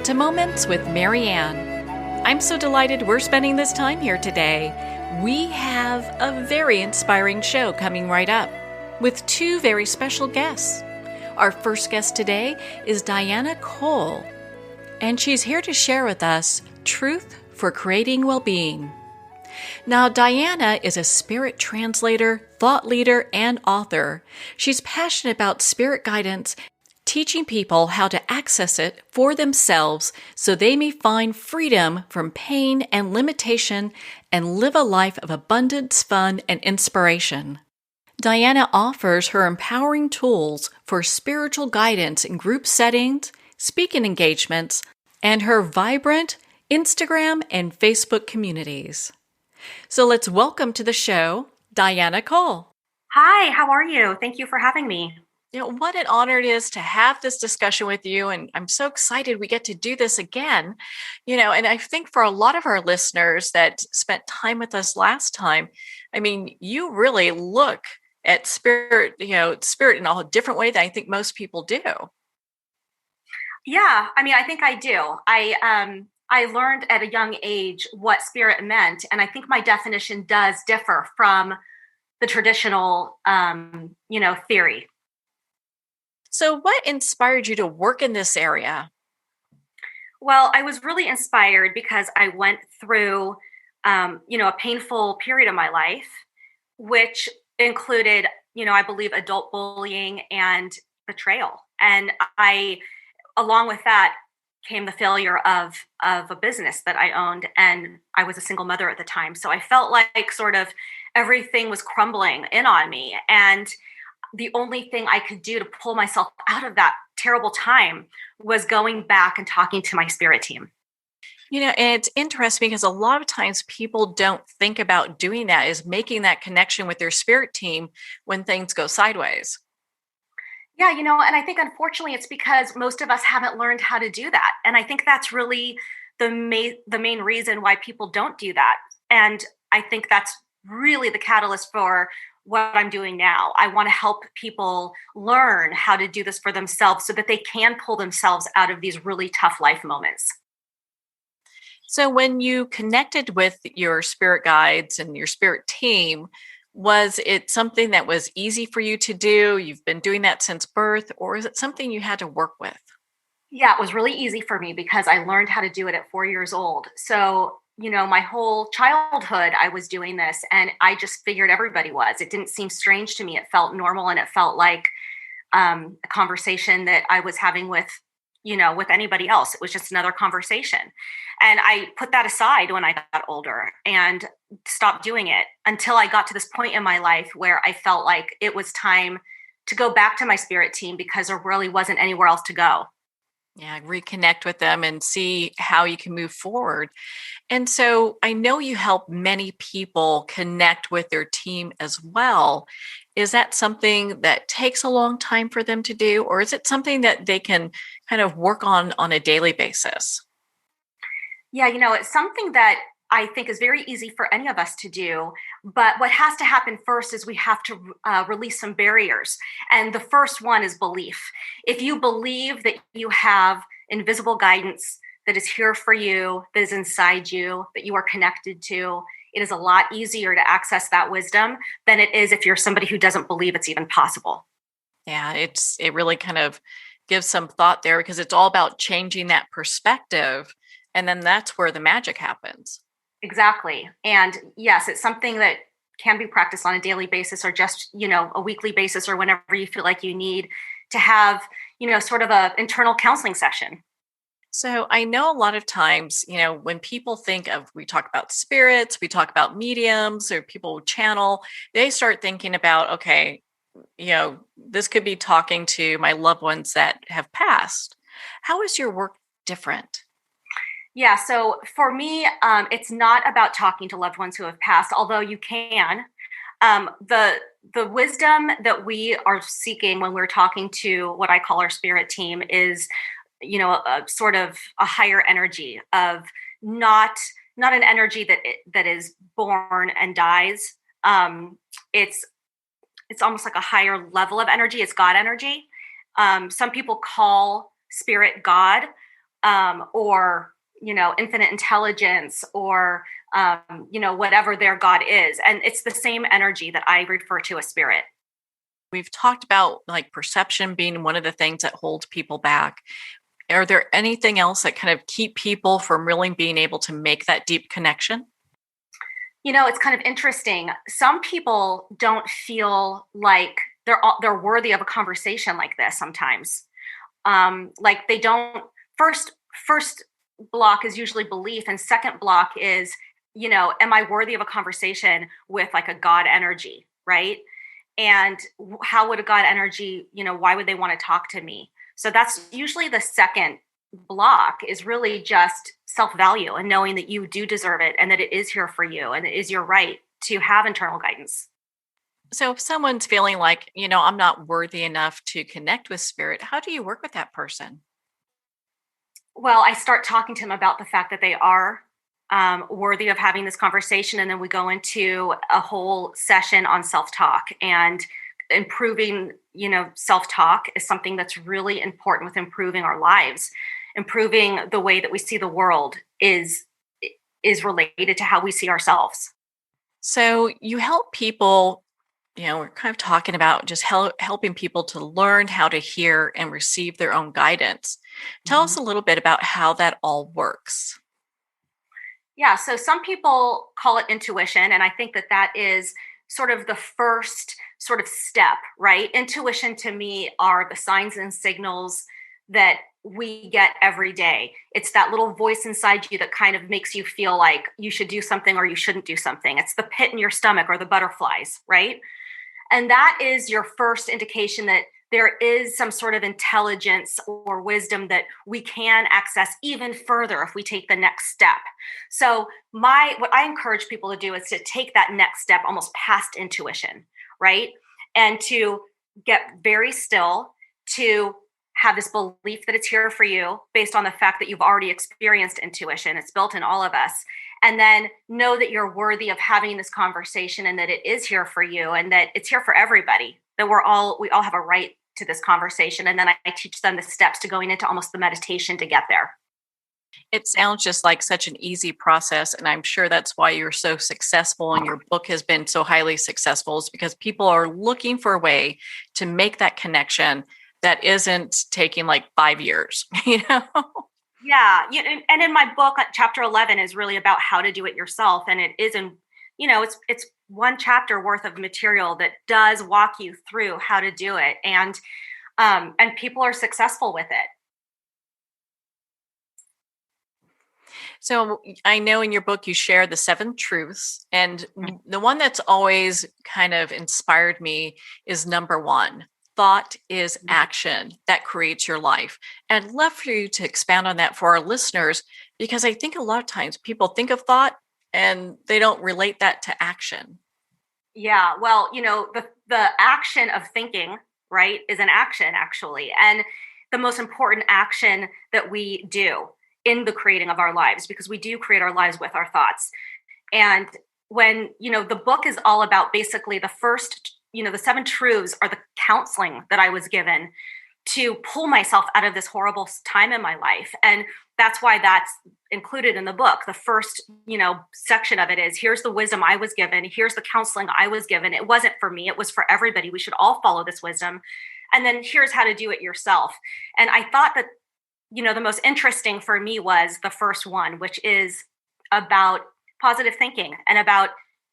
to Moments with Marianne. I'm so delighted we're spending this time here today. We have a very inspiring show coming right up with two very special guests. Our first guest today is Diana Cole, and she's here to share with us truth for creating well-being. Now, Diana is a spirit translator, thought leader, and author. She's passionate about spirit guidance, teaching people how to access it for themselves so they may find freedom from pain and limitation and live a life of abundance, fun, and inspiration. Diana offers her empowering tools for spiritual guidance in group settings, speaking engagements, and her vibrant Instagram and Facebook communities. So let's welcome to the show, Diana Cole. Hi, how are you? Thank you for having me. What an honor it is to have this discussion with you. And I'm so excited we get to do this again. And I think for a lot of our listeners that spent time with us last time, you really look at spirit in a different way than I think most people do. Yeah, I think I do. I learned at a young age what spirit meant. And I think my definition does differ from the traditional, theory. So what inspired you to work in this area? Well, I was really inspired because I went through, a painful period of my life, which included, I believe adult bullying and betrayal. And along with that came the failure of a business that I owned. And I was a single mother at the time. So I felt like sort of everything was crumbling in on me. And the only thing I could do to pull myself out of that terrible time was going back and talking to my spirit team. And it's interesting because a lot of times people don't think about doing that, is making that connection with their spirit team when things go sideways. Yeah, and I think unfortunately it's because most of us haven't learned how to do that. And I think that's really the main reason why people don't do that. And I think that's really the catalyst for what I'm doing now. I want to help people learn how to do this for themselves so that they can pull themselves out of these really tough life moments. So when you connected with your spirit guides and your spirit team, was it something that was easy for you to do? You've been doing that since birth, or is it something you had to work with? Yeah, it was really easy for me because I learned how to do it at 4 years old. So my whole childhood, I was doing this and I just figured everybody was. It didn't seem strange to me. It felt normal and it felt like a conversation that I was having with anybody else. It was just another conversation. And I put that aside when I got older and stopped doing it until I got to this point in my life where I felt like it was time to go back to my spirit team because there really wasn't anywhere else to go. Yeah, reconnect with them and see how you can move forward. And so I know you help many people connect with their team as well. Is that something that takes a long time for them to do, or is it something that they can kind of work on a daily basis? Yeah, it's something that I think is very easy for any of us to do. But what has to happen first is we have to release some barriers. And the first one is belief. If you believe that you have invisible guidance that is here for you, that is inside you, that you are connected to, it is a lot easier to access that wisdom than it is if you're somebody who doesn't believe it's even possible. Yeah, it really kind of gives some thought there because it's all about changing that perspective. And then that's where the magic happens. Exactly. And yes, it's something that can be practiced on a daily basis or just, a weekly basis or whenever you feel like you need to have, sort of a internal counseling session. So I know a lot of times, when people think of, we talk about spirits, we talk about mediums or people channel, they start thinking about, okay, this could be talking to my loved ones that have passed. How is your work different? Yeah, so for me, it's not about talking to loved ones who have passed, although you can. The wisdom that we are seeking when we're talking to what I call our spirit team is, a sort of a higher energy of not an energy that is born and dies. It's almost like a higher level of energy. It's God energy. Some people call spirit God. or, infinite intelligence, or, whatever their God is. And it's the same energy that I refer to as spirit. We've talked about like perception being one of the things that holds people back. Are there anything else that kind of keep people from really being able to make that deep connection? It's kind of interesting. Some people don't feel like they're worthy of a conversation like this sometimes. Like they don't. First block is usually belief, and second block is, am I worthy of a conversation with like a God energy, right? And how would a God energy, why would they want to talk to me? So that's usually the second block, is really just self-value and knowing that you do deserve it and that it is here for you and it is your right to have internal guidance. So if someone's feeling like, I'm not worthy enough to connect with spirit, how do you work with that person? Well, I start talking to them about the fact that they are worthy of having this conversation. And then we go into a whole session on self-talk, and improving, self-talk is something that's really important with improving our lives. Improving the way that we see the world is related to how we see ourselves. So you help people, we're kind of talking about just helping people to learn how to hear and receive their own guidance. Tell us a little bit about how that all works. Yeah, so some people call it intuition, and I think that is sort of the first sort of step, right? Intuition to me are the signs and signals that we get every day. It's that little voice inside you that kind of makes you feel like you should do something or you shouldn't do something. It's the pit in your stomach or the butterflies, right? And that is your first indication that there is some sort of intelligence or wisdom that we can access even further if we take the next step. So what I encourage people to do is to take that next step almost past intuition, right? And to get very still, to have this belief that it's here for you based on the fact that you've already experienced intuition. It's built in all of us. And then know that you're worthy of having this conversation and that it is here for you and that it's here for everybody, that we all have a right to this conversation. And then I teach them the steps to going into almost the meditation to get there. It sounds just like such an easy process. And I'm sure that's why you're so successful and your book has been so highly successful, is because people are looking for a way to make that connection that isn't taking like 5 years, Yeah. And in my book, chapter 11 is really about how to do it yourself. And it isn't, it's one chapter worth of material that does walk you through how to do it. And people are successful with it. So I know in your book you share the 7 truths, and the one that's always kind of inspired me is number 1. Thought is action that creates your life. And I'd love for you to expound on that for our listeners, because I think a lot of times people think of thought and they don't relate that to action. Yeah, well, the action of thinking, right, is an action actually. And the most important action that we do in the creating of our lives, because we do create our lives with our thoughts. And when, the book is all about basically the first, the 7 truths are the counseling that I was given to pull myself out of this horrible time in my life. And that's why that's included in the book. The first, section of it is, here's the wisdom I was given. Here's the counseling I was given. It wasn't for me. It was for everybody. We should all follow this wisdom. And then here's how to do it yourself. And I thought that, the most interesting for me was the first one, which is about positive thinking and about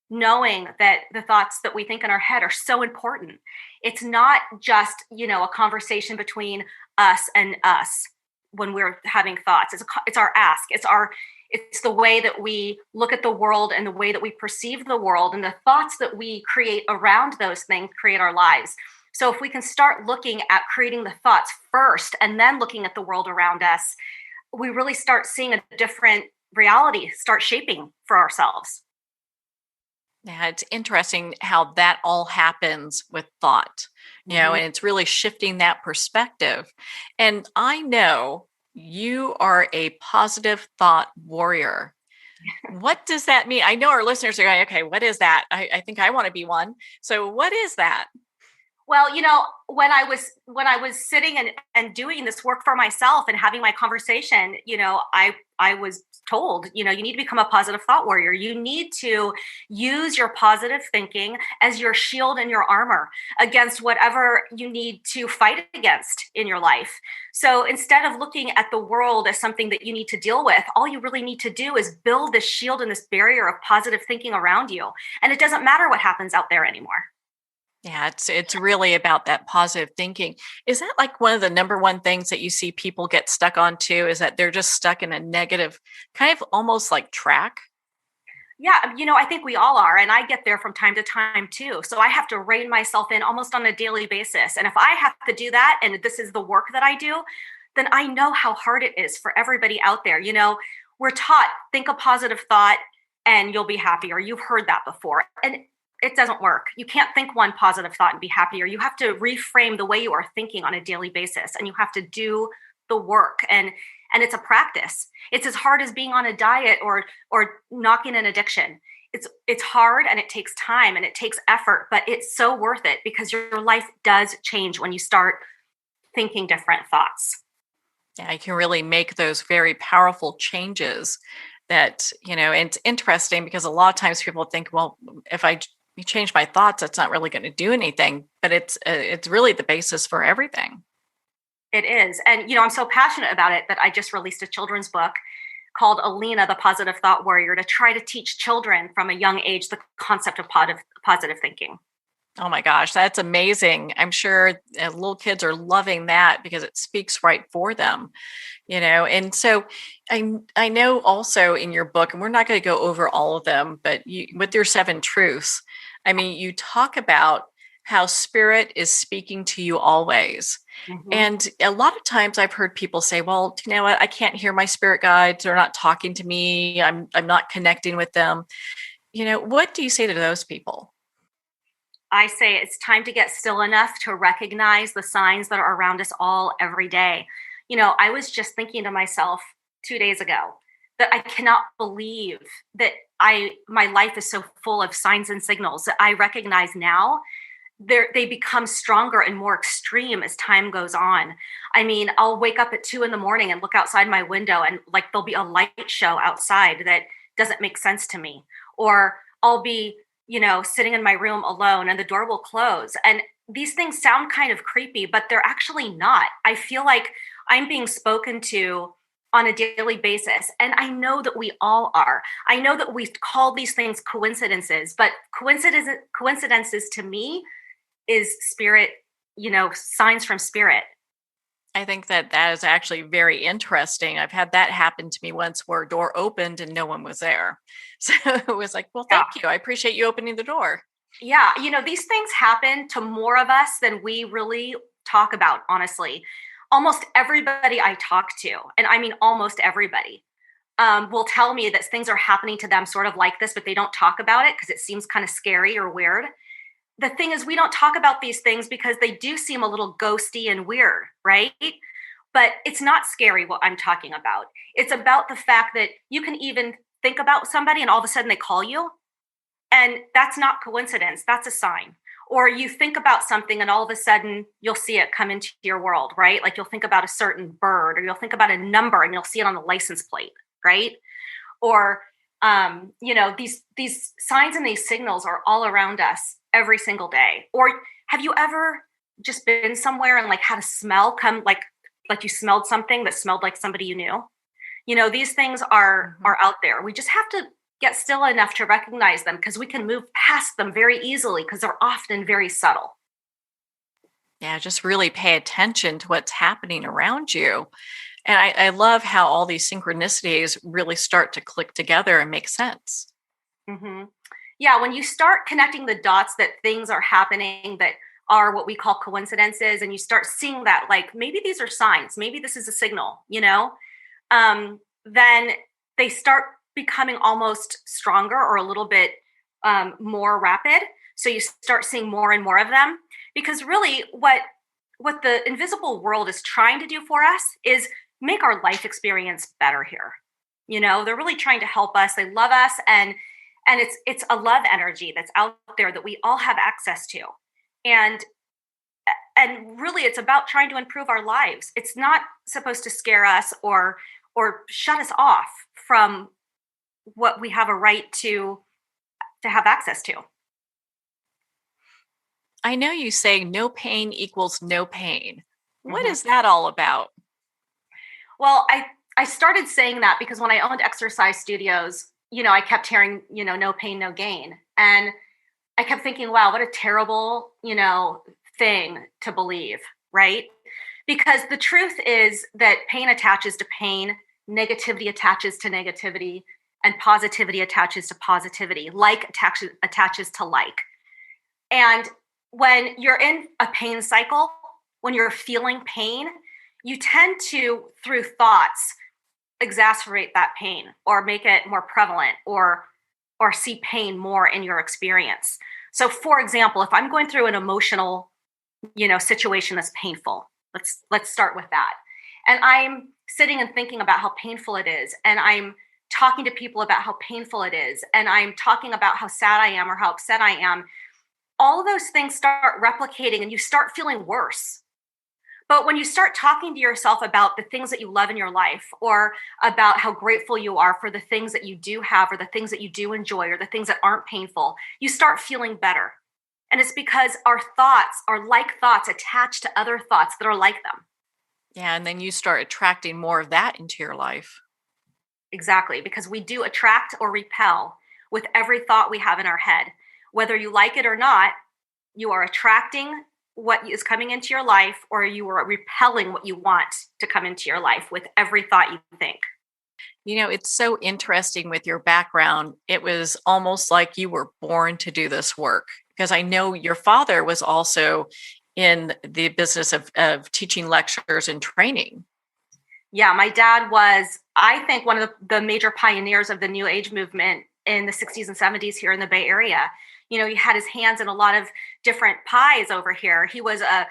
knowing that the thoughts that we think in our head are so important. It's not just, a conversation between us and us when we're having thoughts. It's our ask. It's the way that we look at the world and the way that we perceive the world, and the thoughts that we create around those things create our lives. So if we can start looking at creating the thoughts first and then looking at the world around us, we really start seeing a different reality start shaping for ourselves. Yeah, it's interesting how that all happens with thought, and it's really shifting that perspective. And I know you are a positive thought warrior. What does that mean? I know our listeners are going, okay, what is that? I think I want to be one. So what is that? Well, when I was sitting and doing this work for myself and having my conversation, I was told, you need to become a positive thought warrior. You need to use your positive thinking as your shield and your armor against whatever you need to fight against in your life. So instead of looking at the world as something that you need to deal with, all you really need to do is build this shield and this barrier of positive thinking around you. And it doesn't matter what happens out there anymore. Yeah, it's really about that positive thinking. Is that like one of the number one things that you see people get stuck on too? Is that they're just stuck in a negative, kind of almost like track? Yeah, I think we all are. And I get there from time to time too. So I have to rein myself in almost on a daily basis. And if I have to do that, and this is the work that I do, then I know how hard it is for everybody out there. We're taught, think a positive thought and you'll be happy, or you've heard that before. And it doesn't work. You can't think one positive thought and be happier. You have to reframe the way you are thinking on a daily basis, and you have to do the work. And it's a practice. It's as hard as being on a diet or knocking an addiction. It's hard and it takes time and it takes effort, but it's so worth it because your life does change when you start thinking different thoughts. Yeah, you can really make those very powerful changes that, and it's interesting because a lot of times people think, well, if I change my thoughts, that's not really going to do anything, but it's really the basis for everything. It is. And, I'm so passionate about it that I just released a children's book called Alina, the Positive Thought Warrior, to try to teach children from a young age the concept of positive thinking. Oh my gosh, that's amazing. I'm sure little kids are loving that because it speaks right for them, And so I know also in your book, and we're not going to go over all of them, but with your 7 truths, I mean, you talk about how spirit is speaking to you always. Mm-hmm. And a lot of times I've heard people say, well, you know what, I can't hear my spirit guides. They're not talking to me. I'm not connecting with them. What do you say to those people? I say it's time to get still enough to recognize the signs that are around us all every day. I was just thinking to myself 2 days ago that I cannot believe that my life is so full of signs and signals that I recognize now. They become stronger and more extreme as time goes on. I mean, I'll wake up at 2 a.m. and look outside my window and like there'll be a light show outside that doesn't make sense to me. Or I'll be sitting in my room alone and the door will close. And these things sound kind of creepy, but they're actually not. I feel like I'm being spoken to on a daily basis. And I know that we all are. I know that we call these things coincidences, but coincidences to me is spirit, signs from spirit. I think that is actually very interesting. I've had that happen to me once where a door opened and no one was there. So it was like, well, Yeah. thank you. I appreciate you opening the door. Yeah. These things happen to more of us than we really talk about, honestly. Almost everybody I talk to, and I mean almost everybody, will tell me that things are happening to them sort of like this, but they don't talk about it because it seems kind of scary or weird. The thing is, we don't talk about these things because they do seem a little ghosty and weird, right? But it's not scary what I'm talking about. It's about the fact that you can even think about somebody and all of a sudden they call you. And that's not coincidence, that's a sign. Or you think about something and all of a sudden you'll see it come into your world, right? Like you'll think about a certain bird or you'll think about a number and you'll see it on the license plate, right? Or these signs and these signals are all around us every single day. Or have you ever just been somewhere and like had a smell come like you smelled something that smelled like somebody you knew? These things are out there. We just have to get still enough to recognize them because we can move past them very easily because they're often very subtle. Yeah, just really pay attention to what's happening around you. And I love how all these synchronicities really start to click together and make sense. Hmm. Yeah, when you start connecting the dots that things are happening that are what we call coincidences, and you start seeing that, like maybe these are signs, maybe this is a signal, then they start becoming almost stronger or a little bit more rapid. So you start seeing more and more of them because really what the invisible world is trying to do for us is make our life experience better here. They're really trying to help us. They love us, and it's a love energy that's out there that we all have access to. And And really, it's about trying to improve our lives. It's not supposed to scare us or shut us off from what we have a right to have access to. I know you say no pain equals no pain. What Mhm. is that all about? Well, I started saying that because when I owned exercise studios, I kept hearing, no pain, no gain. And I kept thinking, wow, what a terrible, thing to believe, right? Because the truth is that pain attaches to pain, negativity attaches to negativity, and positivity attaches to positivity. Like attaches to like. And when you're in a pain cycle, when you're feeling pain, you tend to, through thoughts, exacerbate that pain or make it more prevalent or see pain more in your experience. So for example, if I'm going through an emotional, situation that's painful, let's start with that. And I'm sitting and thinking about how painful it is, and I'm talking to people about how painful it is, and I'm talking about how sad I am or how upset I am. All of those things start replicating and you start feeling worse. But when you start talking to yourself about the things that you love in your life, or about how grateful you are for the things that you do have, or the things that you do enjoy, or the things that aren't painful, you start feeling better. And it's because our thoughts are like thoughts attached to other thoughts that are like them. Yeah, and then you start attracting more of that into your life. Exactly, because we do attract or repel with every thought we have in our head. Whether you like it or not, you are attracting what is coming into your life, or you are repelling what you want to come into your life with every thought you think. It's so interesting with your background. It was almost like you were born to do this work because I know your father was also in the business of teaching lectures and training. Yeah, my dad was, I think, one of the major pioneers of the New Age movement in the 60s and 70s here in the Bay Area. He had his hands in a lot of different pies over here. He was a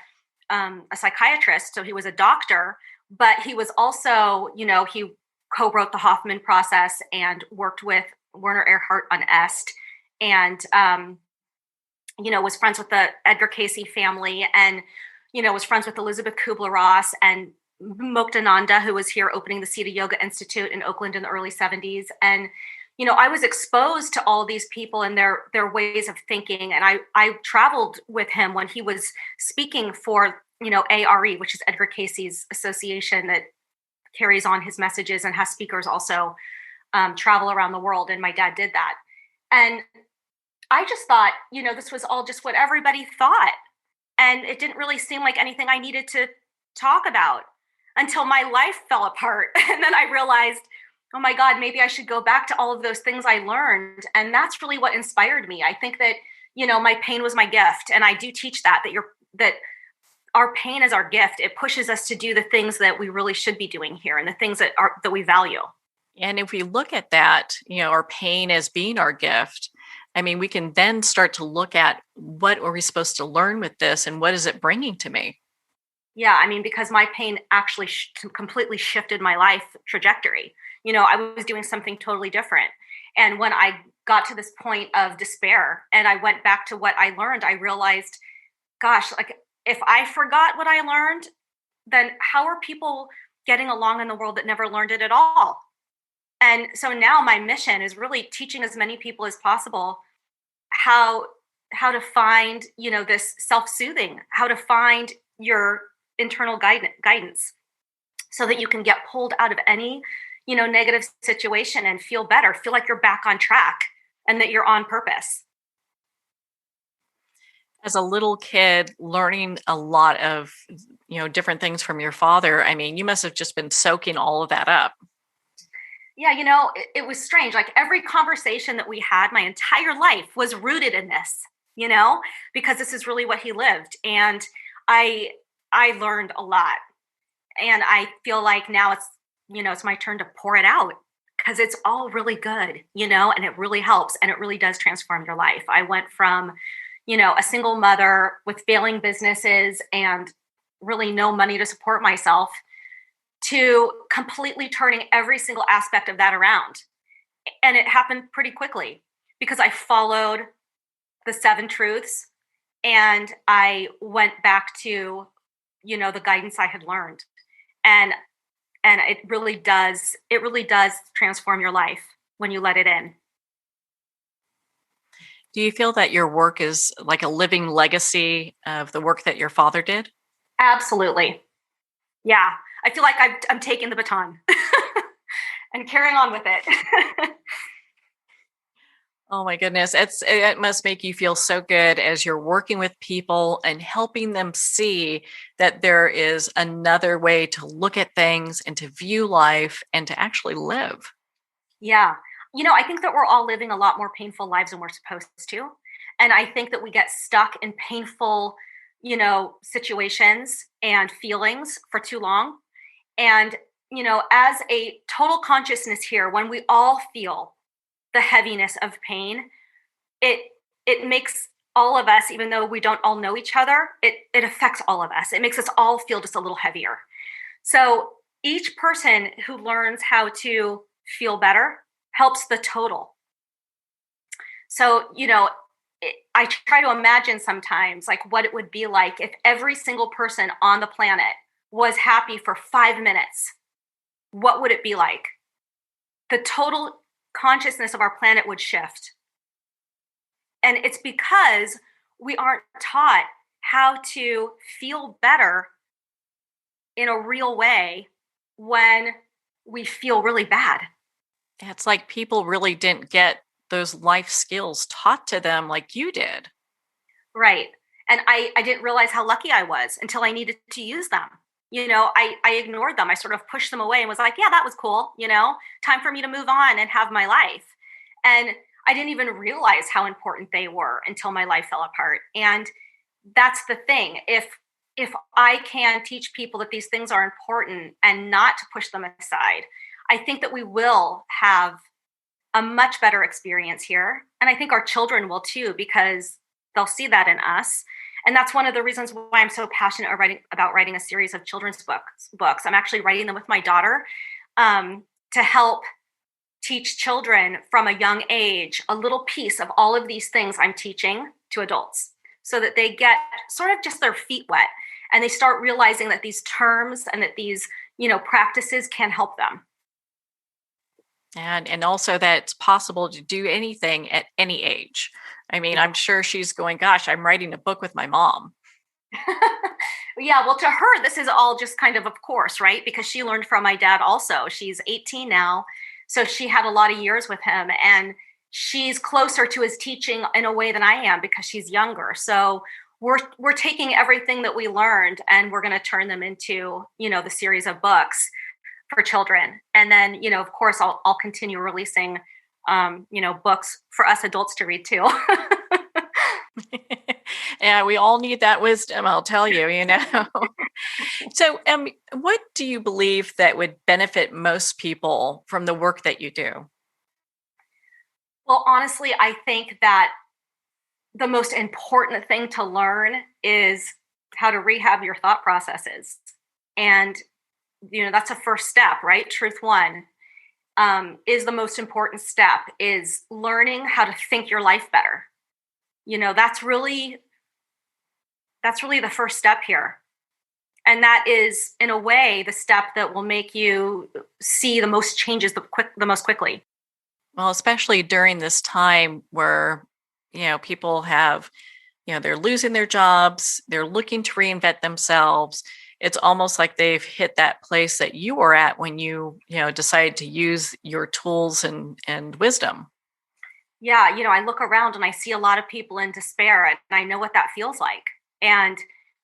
psychiatrist, so he was a doctor, but he was also, he co-wrote the Hoffman process and worked with Werner Erhard on EST, and was friends with the Edgar Cayce family, and was friends with Elizabeth Kubler-Ross and Muktananda, who was here opening the Siddha Yoga Institute in Oakland in the early 70s. And I was exposed to all these people and their ways of thinking, and I traveled with him when he was speaking for ARE, which is Edgar Cayce's association that carries on his messages and has speakers also travel around the world. And my dad did that, and I just thought, this was all just what everybody thought, and it didn't really seem like anything I needed to talk about until my life fell apart. And then I realized, oh my God, maybe I should go back to all of those things I learned. And that's really what inspired me. I think that, my pain was my gift. And I do teach that our pain is our gift. It pushes us to do the things that we really should be doing here and the things that we value. And if we look at that, our pain as being our gift, I mean, we can then start to look at what are we supposed to learn with this and what is it bringing to me? Yeah, I mean, because my pain actually completely shifted my life trajectory. I was doing something totally different. And when I got to this point of despair and I went back to what I learned, I realized, gosh, like if I forgot what I learned, then how are people getting along in the world that never learned it at all? And so now my mission is really teaching as many people as possible how to find, this self-soothing, how to find your internal guidance so that you can get pulled out of any negative situation and feel better, feel like you're back on track and that you're on purpose. As a little kid learning a lot of different things from your father, I mean, you must have just been soaking all of that up. Yeah, it was strange. Like every conversation that we had my entire life was rooted in this, because this is really what he lived. And I learned a lot. And I feel like now it's my turn to pour it out because it's all really good, and it really helps and it really does transform your life. I went from, a single mother with failing businesses and really no money to support myself to completely turning every single aspect of that around. And it happened pretty quickly because I followed the 7 truths and I went back to, the guidance I had learned. And it really does transform your life when you let it in. Do you feel that your work is like a living legacy of the work that your father did? Absolutely. Yeah. I feel like I'm taking the baton and carrying on with it. Oh my goodness. It must make you feel so good as you're working with people and helping them see that there is another way to look at things and to view life and to actually live. Yeah. I think that we're all living a lot more painful lives than we're supposed to. And I think that we get stuck in painful, situations and feelings for too long. And, as a total consciousness here, when we all feel the heaviness of pain, it it makes all of us, even though we don't all know each other, it affects all of us. It makes us all feel just a little heavier. So each person who learns how to feel better helps the total. So, I try to imagine sometimes like what it would be like if every single person on the planet was happy for 5 minutes. What would it be like? The total consciousness of our planet would shift. And it's because we aren't taught how to feel better in a real way when we feel really bad. It's like people really didn't get those life skills taught to them like you did. Right. And I didn't realize how lucky I was until I needed to use them. I ignored them. I sort of pushed them away and was like, yeah, that was cool. Time for me to move on and have my life. And I didn't even realize how important they were until my life fell apart. And that's the thing. If I can teach people that these things are important and not to push them aside, I think that we will have a much better experience here. And I think our children will too, because they'll see that in us. And that's one of the reasons why I'm so passionate about writing a series of children's books. I'm actually writing them with my daughter to help teach children from a young age a little piece of all of these things I'm teaching to adults so that they get sort of just their feet wet and they start realizing that these terms and that these, practices can help them. And also that it's possible to do anything at any age. I mean, I'm sure she's going, gosh, I'm writing a book with my mom. Yeah, well, to her, this is all just kind of course, right? Because she learned from my dad also. She's 18 now. So she had a lot of years with him. And she's closer to his teaching in a way than I am because she's younger. So we're taking everything that we learned and we're going to turn them into, the series of books for children. And then, of course, I'll continue releasing, books for us adults to read too. Yeah, we all need that wisdom, I'll tell you, So, what do you believe that would benefit most people from the work that you do? Well, honestly, I think that the most important thing to learn is how to rehab your thought processes. And, that's a first step, right? Truth one is the most important step, is learning how to think your life better. That's really the first step here. And that is, in a way, the step that will make you see the most changes the most quickly. Well, especially during this time where, people have, they're losing their jobs, they're looking to reinvent themselves. It's almost like they've hit that place that you were at when you, decided to use your tools and wisdom. Yeah, I look around and I see a lot of people in despair, and I know what that feels like. And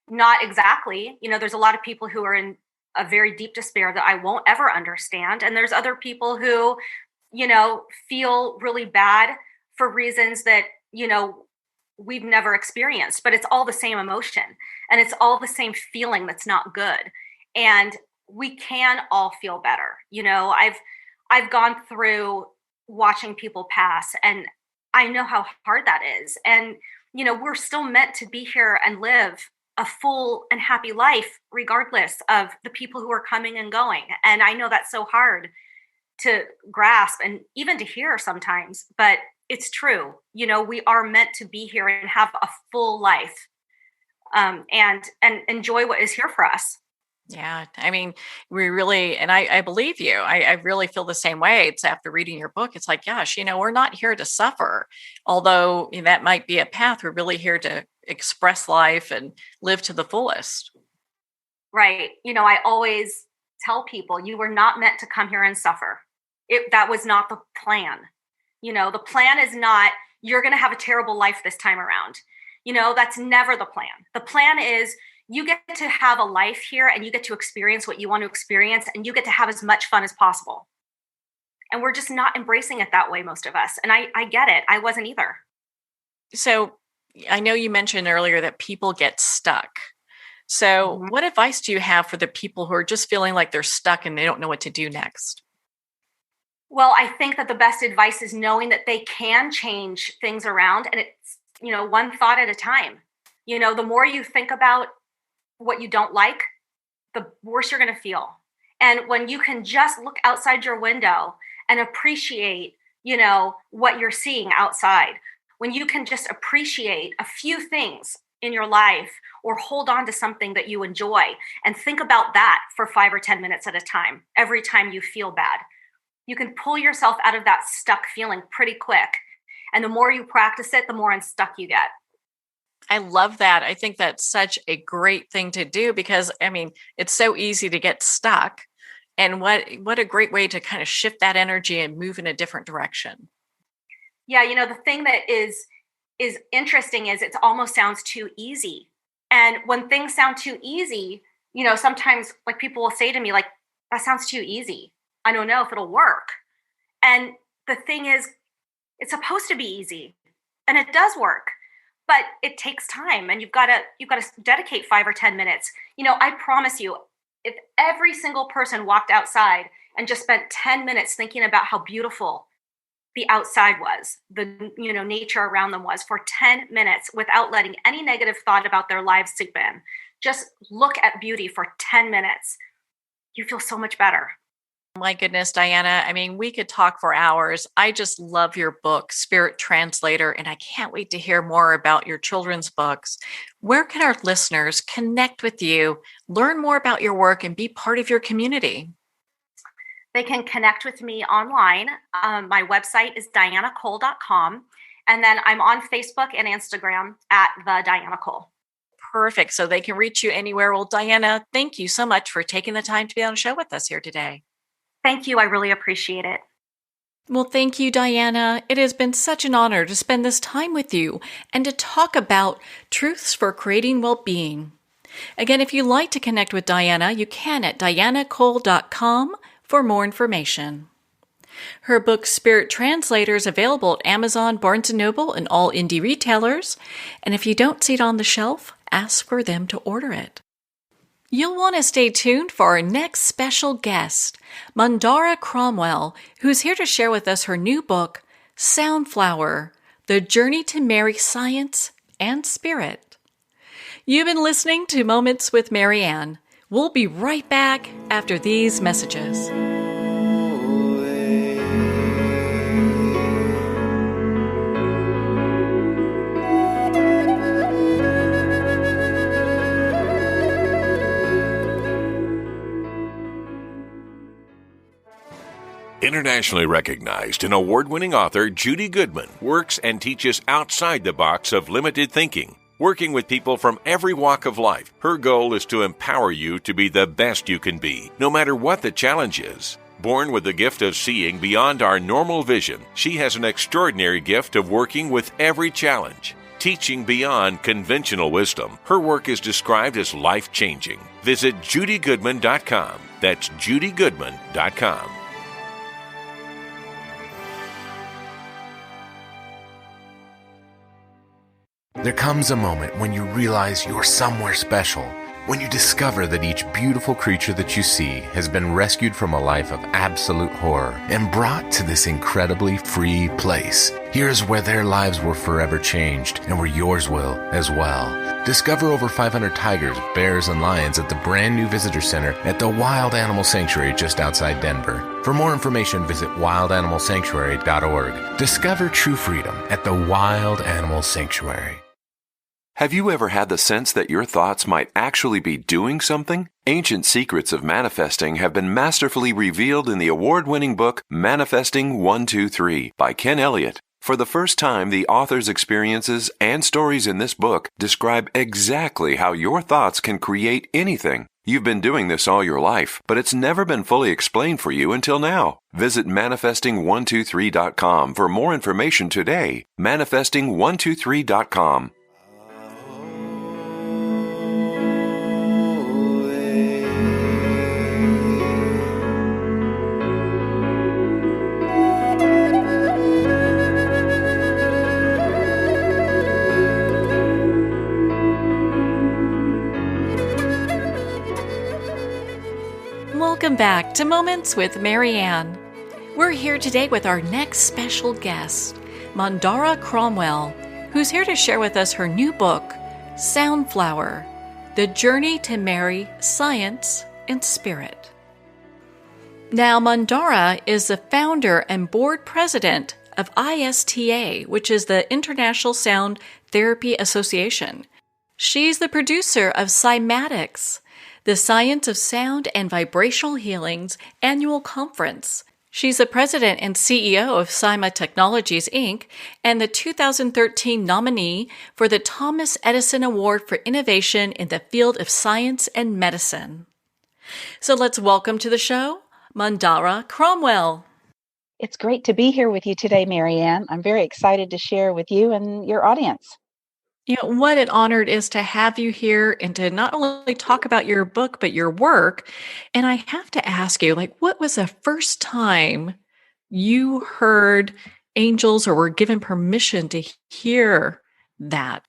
not exactly, there's a lot of people who are in a very deep despair that I won't ever understand. And there's other people who, feel really bad for reasons that, we've never experienced, but it's all the same emotion and it's all the same feeling that's not good. And we can all feel better. I've gone through watching people pass and I know how hard that is. And, we're still meant to be here and live a full and happy life, regardless of the people who are coming and going. And I know that's so hard to grasp and even to hear sometimes, but it's true. We are meant to be here and have a full life, and enjoy what is here for us. Yeah. I mean, we really, and I believe you. I really feel the same way. It's after reading your book, it's like, gosh, we're not here to suffer. Although that might be a path, we're really here to express life and live to the fullest. Right. I always tell people, you were not meant to come here and suffer. That was not the plan. The plan is not, you're going to have a terrible life this time around. That's never the plan. The plan is, you get to have a life here and you get to experience what you want to experience, and you get to have as much fun as possible. And we're just not embracing it that way, most of us. And I get it. I wasn't either. So I know you mentioned earlier that people get stuck. So what advice do you have for the people who are just feeling like they're stuck and they don't know what to do next? Well, I think that the best advice is knowing that they can change things around, and it's, one thought at a time. The more you think about what you don't like, the worse you're going to feel. And when you can just look outside your window and appreciate, what you're seeing outside, when you can just appreciate a few things in your life, or hold on to something that you enjoy and think about that for 5 or 10 minutes at a time, every time you feel bad, you can pull yourself out of that stuck feeling pretty quick. And the more you practice it, the more unstuck you get. I love that. I think that's such a great thing to do because, it's so easy to get stuck. And what a great way to kind of shift that energy and move in a different direction. Yeah, the thing that is interesting is it almost sounds too easy. And when things sound too easy, sometimes like people will say to me, like, that sounds too easy. I don't know if it'll work. And the thing is, it's supposed to be easy, and it does work, but it takes time, and you've got to dedicate 5 or 10 minutes. I promise you, if every single person walked outside and just spent 10 minutes thinking about how beautiful the outside was, the nature around them was, for 10 minutes without letting any negative thought about their lives seep in, just look at beauty for 10 minutes, you feel so much better. My goodness, Diana. We could talk for hours. I just love your book, Spirit Translator, and I can't wait to hear more about your children's books. Where can our listeners connect with you, learn more about your work, and be part of your community? They can connect with me online. My website is dianacole.com. And then I'm on Facebook and Instagram at the Diana Cole. Perfect. So they can reach you anywhere. Well, Diana, thank you so much for taking the time to be on the show with us here today. Thank you. I really appreciate it. Well, thank you, Diana. It has been such an honor to spend this time with you and to talk about truths for creating well-being. Again, if you'd like to connect with Diana, you can at dianacole.com for more information. Her book, Spirit Translator, is available at Amazon, Barnes & Noble, and all indie retailers. And if you don't see it on the shelf, ask for them to order it. You'll want to stay tuned for our next special guest, Mandara Cromwell, who's here to share with us her new book, Soundflower, The Journey to Marry Science and Spirit. You've been listening to Moments with Marianne. We'll be right back after these messages. Internationally recognized and award-winning author Judy Goodman works and teaches outside the box of limited thinking. Working with people from every walk of life, her goal is to empower you to be the best you can be, no matter what the challenge is. Born with the gift of seeing beyond our normal vision, she has an extraordinary gift of working with every challenge. Teaching beyond conventional wisdom, her work is described as life-changing. Visit judygoodman.com. That's judygoodman.com. There comes a moment when you realize you're somewhere special, When you discover that each beautiful creature that you see has been rescued from a life of absolute horror and brought to this incredibly free place, here's where their lives were forever changed and where yours will as well. Discover over 500 tigers, bears, and lions at the brand new visitor center at the Wild Animal Sanctuary just outside Denver. For more information, visit wildanimalsanctuary.org. Discover true freedom at the Wild Animal Sanctuary. Have you ever had the sense that your thoughts might actually be doing something? Ancient secrets of manifesting have been masterfully revealed in the award-winning book Manifesting 123 by Ken Elliott. For the first time, the author's experiences and stories in this book describe exactly how your thoughts can create anything. You've been doing this all your life, but it's never been fully explained for you until now. Visit manifesting123.com for more information today. Manifesting123.com. Welcome back to Moments with Marianne. We're here today with our next special guest, Mandara Cromwell, who's here to share with us her new book, Soundflower, The Journey to Marry Science and Spirit. Now, Mandara is the founder and board president of ISTA, which is the International Sound Therapy Association. She's the producer of Cymatics, the Science of Sound and Vibrational Healing's annual conference. She's the president and CEO of Cyma Technologies, Inc., and the 2013 nominee for the Thomas Edison Award for Innovation in the Field of Science and Medicine. So let's welcome to the show, Mandara Cromwell. It's great to be here with you today, Marianne. I'm very excited to share with you and your audience. You know, what an honor it is to have you here and to not only talk about your book, but your work. And I have to ask you, what was the first time you heard angels or were given permission to hear that?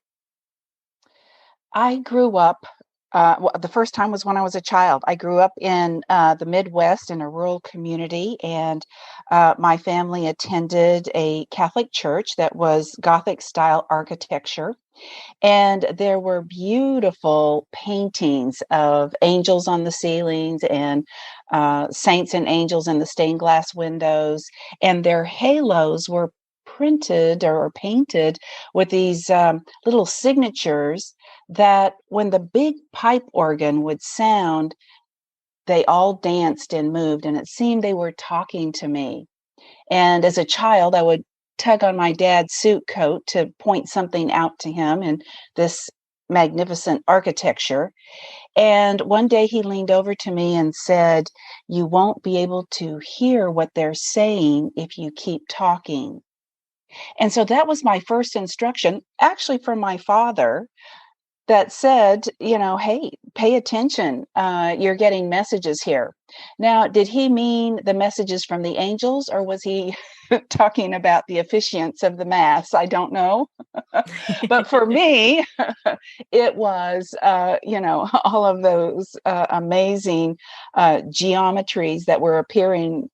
I grew up, the first time was when I was a child. I grew up in the Midwest in a rural community, and my family attended a Catholic church that was Gothic style architecture. And there were beautiful paintings of angels on the ceilings and saints and angels in the stained glass windows. And their halos were printed or painted with these little signatures that when the big pipe organ would sound, they all danced and moved. And it seemed they were talking to me. And as a child, I would tug on my dad's suit coat to point something out to him in this magnificent architecture. And one day he leaned over to me and said, "You won't be able to hear what they're saying if you keep talking." And so that was my first instruction, actually from my father, that said, hey, pay attention. You're getting messages here. Now, did he mean the messages from the angels, or was he talking about the officiants of the Mass? I don't know. But for me, it was, all of those amazing geometries that were appearing,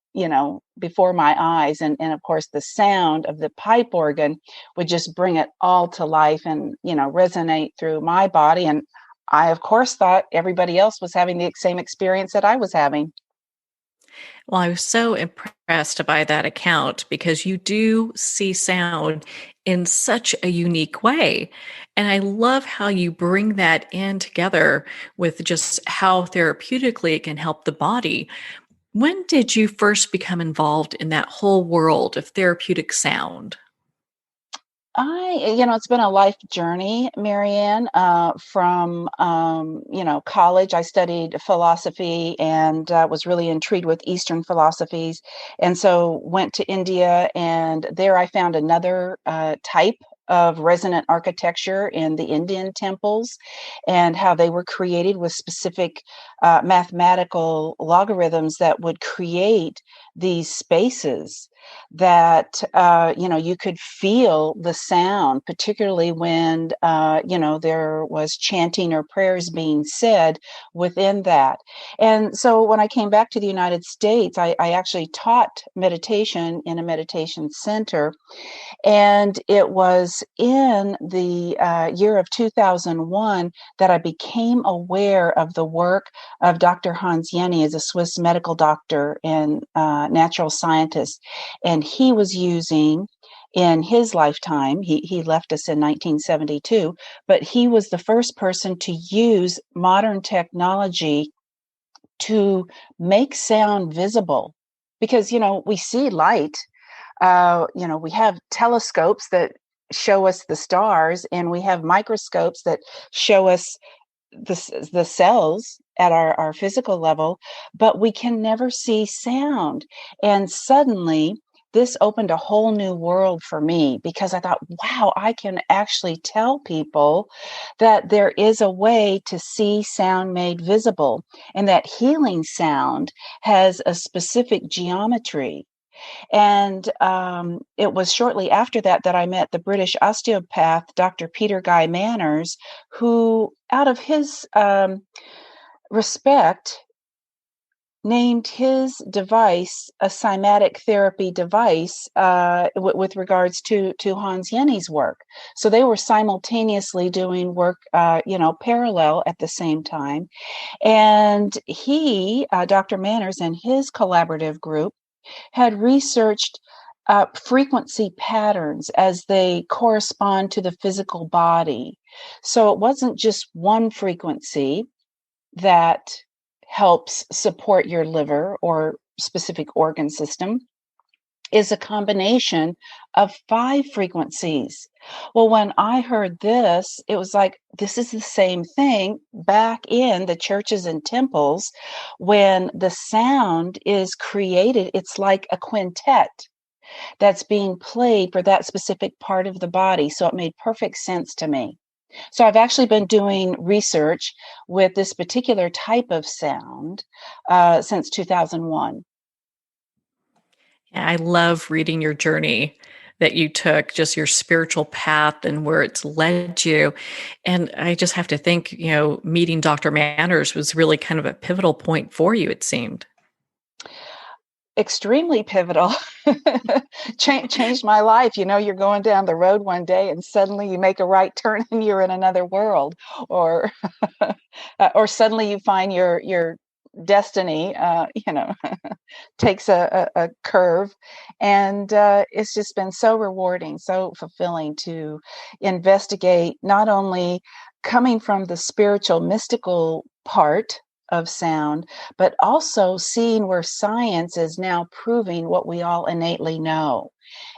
before my eyes. And of course, the sound of the pipe organ would just bring it all to life and, resonate through my body. And I, of course, thought everybody else was having the same experience that I was having. Well, I was so impressed by that account because you do see sound in such a unique way. And I love how you bring that in together with just how therapeutically it can help the body. When did you first become involved in that whole world of therapeutic sound? It's been a life journey, Marianne. From college, I studied philosophy and was really intrigued with Eastern philosophies. And so went to India, and there I found another type of resonant architecture in the Indian temples and how they were created with specific mathematical logarithms that would create these spaces that, you could feel the sound, particularly when, there was chanting or prayers being said within that. And so when I came back to the United States, I actually taught meditation in a meditation center. And it was in the year of 2001 that I became aware of the work of Dr. Hans Jenny, as a Swiss medical doctor and natural scientist. And he was using, in his lifetime, he left us in 1972, but he was the first person to use modern technology to make sound visible. Because, we see light. We have telescopes that show us the stars, and we have microscopes that show us the cells at our physical level, but we can never see sound. And suddenly, this opened a whole new world for me, because I thought, wow, I can actually tell people that there is a way to see sound made visible, and that healing sound has a specific geometry. And it was shortly after that I met the British osteopath, Dr. Peter Guy Manners, who, out of his respect, named his device a cymatic therapy device with regards to Hans Jenny's work. So they were simultaneously doing work, parallel at the same time. And he, Dr. Manners, and his collaborative group had researched frequency patterns as they correspond to the physical body. So it wasn't just one frequency that helps support your liver or specific organ system. Is a combination of 5 frequencies. Well, when I heard this, it was like, this is the same thing back in the churches and temples when the sound is created. It's like a quintet that's being played for that specific part of the body. So it made perfect sense to me. So I've actually been doing research with this particular type of sound since 2001. I love reading your journey that you took, just your spiritual path and where it's led you. And I just have to think, meeting Dr. Manners was really kind of a pivotal point for you, it seemed. Extremely pivotal. Changed my life. You're going down the road one day and suddenly you make a right turn and you're in another world, or or suddenly you find your destiny takes a curve. And it's just been so rewarding, so fulfilling to investigate, not only coming from the spiritual mystical part of sound, but also seeing where science is now proving what we all innately know.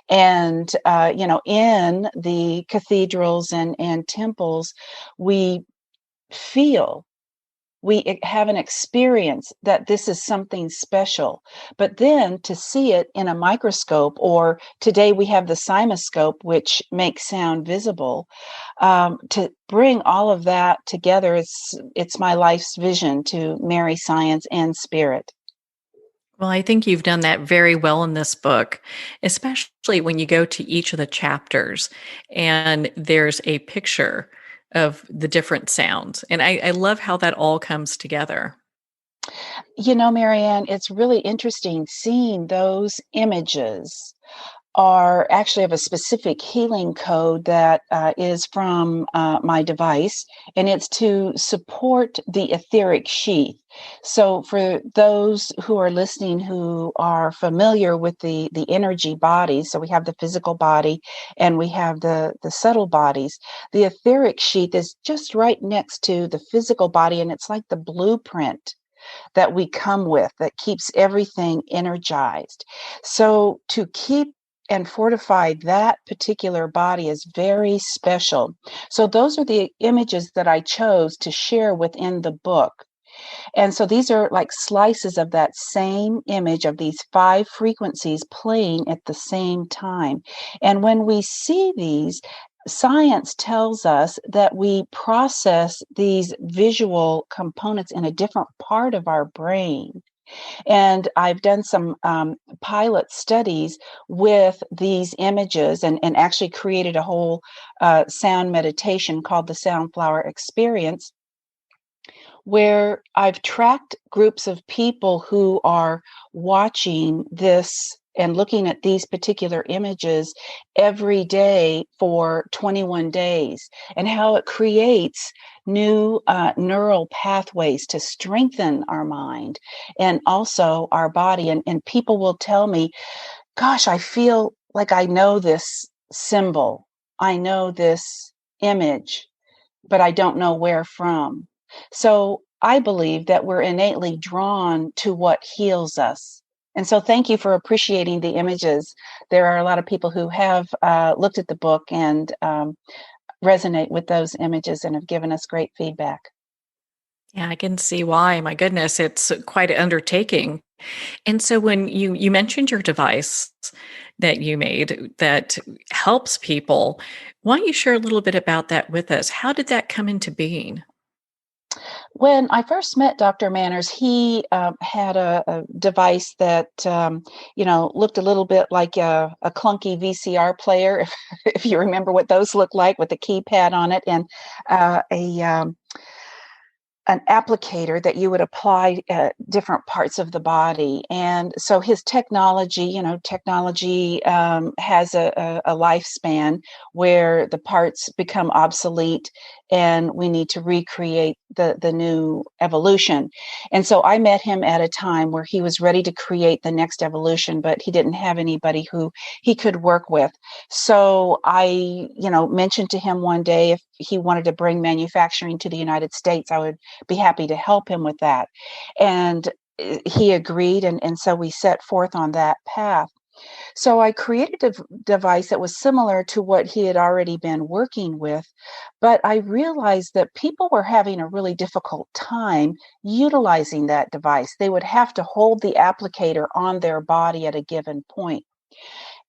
And, in the cathedrals and temples, we feel, we have an experience that this is something special. But then to see it in a microscope, or today we have the CymaScope, which makes sound visible, to bring all of that together, it's my life's vision to marry science and spirit. Well, I think you've done that very well in this book, especially when you go to each of the chapters and there's a picture of the different sounds. And I love how that all comes together. Marianne, it's really interesting seeing those images are actually of a specific healing code that is from my device, and it's to support the etheric sheath. So for those who are listening who are familiar with the energy bodies, so we have the physical body and we have the subtle bodies. The etheric sheath is just right next to the physical body, and it's like the blueprint that we come with that keeps everything energized. So to keep and fortify that particular body is very special. So those are the images that I chose to share within the book. And so these are like slices of that same image of these 5 frequencies playing at the same time. And when we see these, science tells us that we process these visual components in a different part of our brain. And I've done some pilot studies with these images and actually created a whole sound meditation called the Soundflower Experience, where I've tracked groups of people who are watching this and looking at these particular images every day for 21 days, and how it creates new neural pathways to strengthen our mind and also our body. And people will tell me, gosh, I feel like I know this symbol, I know this image, but I don't know where from. So I believe that we're innately drawn to what heals us. And so thank you for appreciating the images. There are a lot of people who have looked at the book and resonate with those images and have given us great feedback. Yeah, I can see why. My goodness, it's quite an undertaking. And so when you mentioned your device that you made that helps people, why don't you share a little bit about that with us? How did that come into being? When I first met Dr. Manners, he had a device that looked a little bit like a clunky VCR player, if you remember what those look like, with the keypad on it, and a an applicator that you would apply at different parts of the body. And so his technology has a lifespan where the parts become obsolete and we need to recreate the new evolution. And so I met him at a time where he was ready to create the next evolution, but he didn't have anybody who he could work with. So I, mentioned to him one day if he wanted to bring manufacturing to the United States, I would be happy to help him with that. And he agreed. And so we set forth on that path. So I created a device that was similar to what he had already been working with, but I realized that people were having a really difficult time utilizing that device. They would have to hold the applicator on their body at a given point.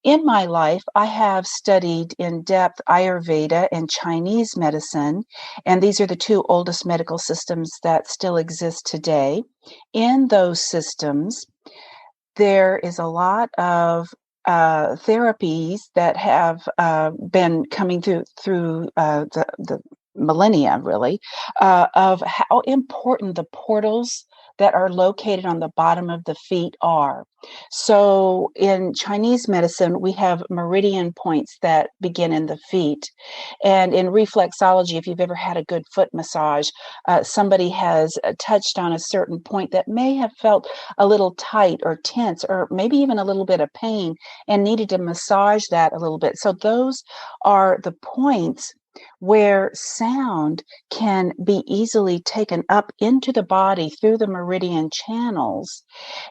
In my life, I have studied in depth Ayurveda and Chinese medicine, and these are the two oldest medical systems that still exist today. In those systems, there is a lot of therapies that have been coming through the millennia, really, of how important the portals that are located on the bottom of the feet are. So in Chinese medicine, we have meridian points that begin in the feet. And in reflexology, if you've ever had a good foot massage, somebody has touched on a certain point that may have felt a little tight or tense, or maybe even a little bit of pain, and needed to massage that a little bit. So those are the points where sound can be easily taken up into the body through the meridian channels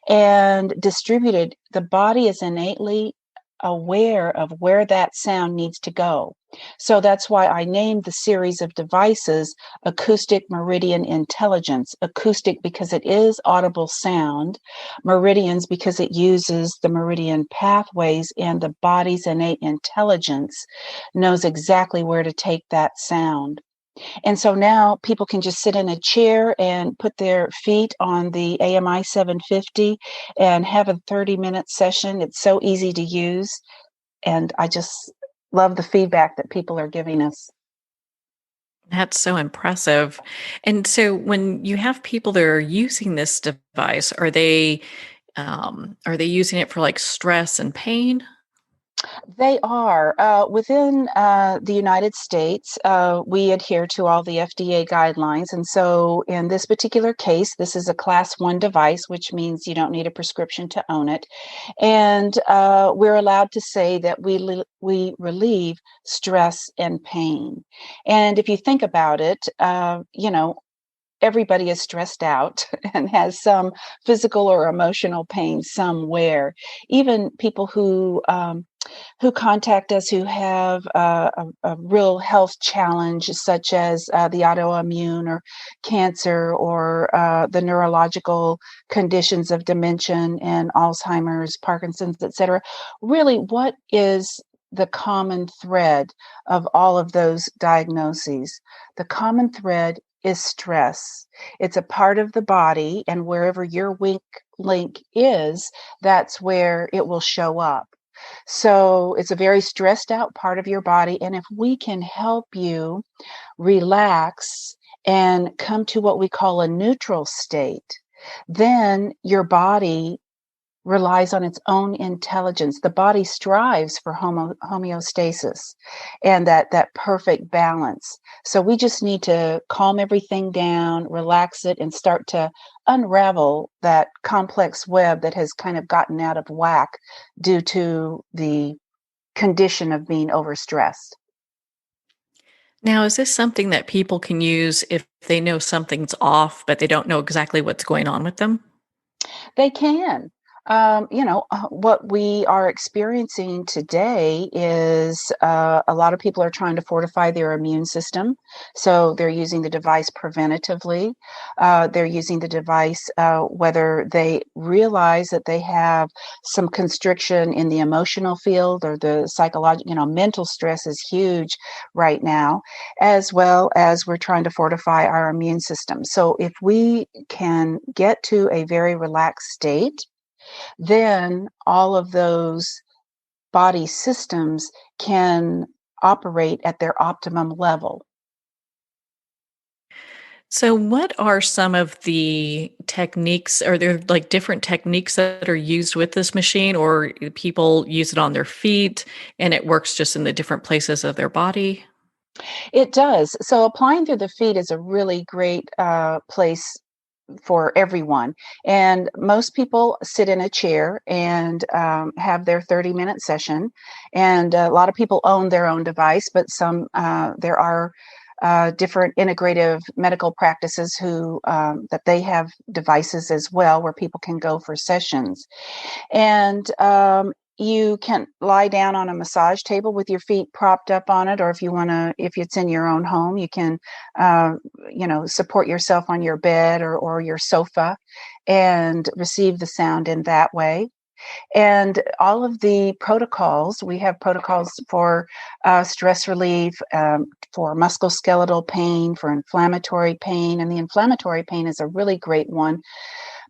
and distributed. The body is innately aware of where that sound needs to go. So that's why I named the series of devices Acoustic Meridian Intelligence. Acoustic because it is audible sound, meridians because it uses the meridian pathways, and the body's innate intelligence knows exactly where to take that sound. And so now people can just sit in a chair and put their feet on the AMI 750 and have a 30-minute session. It's so easy to use. And I just love the feedback that people are giving us. That's so impressive. And so when you have people that are using this device, are they using it for like stress and pain? They are. Within the United States, we adhere to all the FDA guidelines. And so in this particular case, this is a class 1 device, which means you don't need a prescription to own it. And we're allowed to say that we relieve stress and pain. And if you think about it, everybody is stressed out and has some physical or emotional pain somewhere. Even people who contact us who have a real health challenge, such as the autoimmune or cancer or the neurological conditions of dementia and Alzheimer's, Parkinson's, etc. Really, what is the common thread of all of those diagnoses? The common thread is stress. It's a part of the body, and wherever your weak link is, that's where it will show up. So it's a very stressed out part of your body. And if we can help you relax and come to what we call a neutral state, then your body relies on its own intelligence. The body strives for homeostasis and that perfect balance. So we just need to calm everything down, relax it, and start to unravel that complex web that has kind of gotten out of whack due to the condition of being overstressed. Now, is this something that people can use if they know something's off, but they don't know exactly what's going on with them? They can. What we are experiencing today is a lot of people are trying to fortify their immune system. So they're using the device preventatively. They're using the device whether they realize that they have some constriction in the emotional field or the psychological, mental stress is huge right now, as well as we're trying to fortify our immune system. So if we can get to a very relaxed state, then all of those body systems can operate at their optimum level. So, what are some of the techniques? Are there like different techniques that are used with this machine, or people use it on their feet and it works just in the different places of their body? It does. So applying through the feet is a really great place for everyone. And most people sit in a chair and have their 30-minute session. And a lot of people own their own device, but there are different integrative medical practices who that they have devices as well where people can go for sessions. And you can lie down on a massage table with your feet propped up on it, or if it's in your own home, you can, support yourself on your bed or your sofa and receive the sound in that way. And all of the protocols, we have protocols for stress relief, for musculoskeletal pain, for inflammatory pain. And the inflammatory pain is a really great one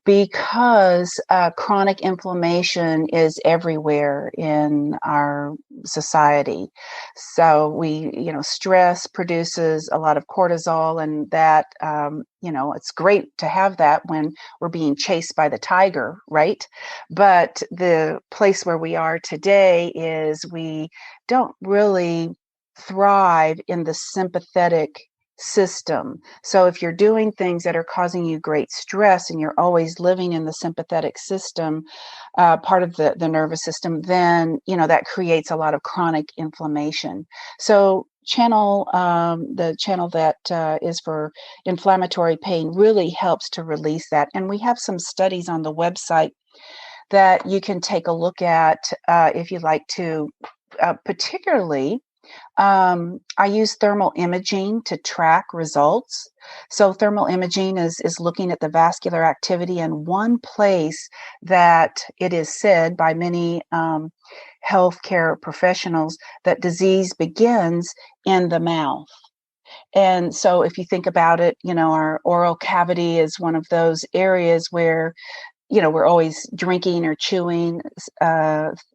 because chronic inflammation is everywhere in our society. So stress produces a lot of cortisol, and that, it's great to have that when we're being chased by the tiger, right? But the place where we are today is we don't really thrive in the sympathetic system. So if you're doing things that are causing you great stress and you're always living in the sympathetic system, part of the nervous system, then, that creates a lot of chronic inflammation. So the channel that is for inflammatory pain really helps to release that. And we have some studies on the website that you can take a look at if you'd like to, particularly I use thermal imaging to track results. So thermal imaging is looking at the vascular activity in one place that it is said by many healthcare professionals that disease begins in the mouth. And so if you think about it, our oral cavity is one of those areas where we're always drinking or chewing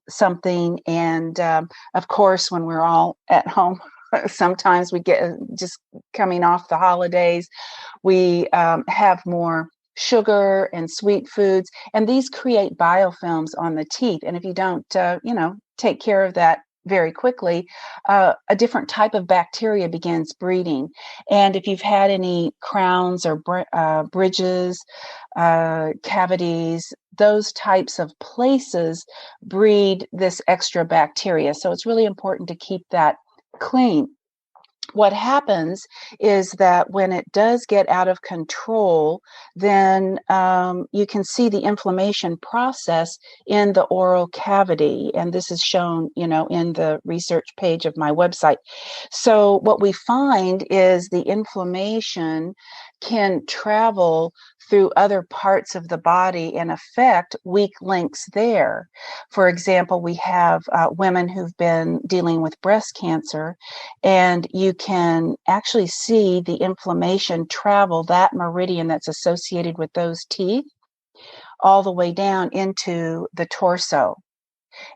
something. And of course, when we're all at home, sometimes we get just coming off the holidays, we have more sugar and sweet foods, and these create biofilms on the teeth. And if you don't, take care of that very quickly, a different type of bacteria begins breeding. And if you've had any crowns or bridges, cavities, those types of places breed this extra bacteria. So it's really important to keep that clean. What happens is that when it does get out of control, then you can see the inflammation process in the oral cavity. And this is shown, in the research page of my website. So what we find is the inflammation can travel through other parts of the body and affect weak links there. For example, we have women who've been dealing with breast cancer, and you can actually see the inflammation travel that meridian that's associated with those teeth all the way down into the torso.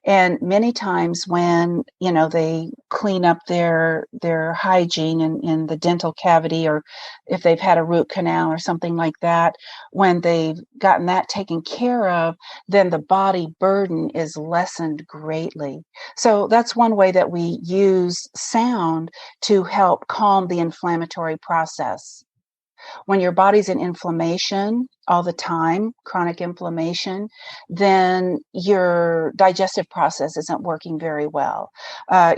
And many times when, they clean up their hygiene in the dental cavity, or if they've had a root canal or something like that, when they've gotten that taken care of, then the body burden is lessened greatly. So that's one way that we use sound to help calm the inflammatory process. When your body's in inflammation all the time, chronic inflammation, then your digestive process isn't working very well.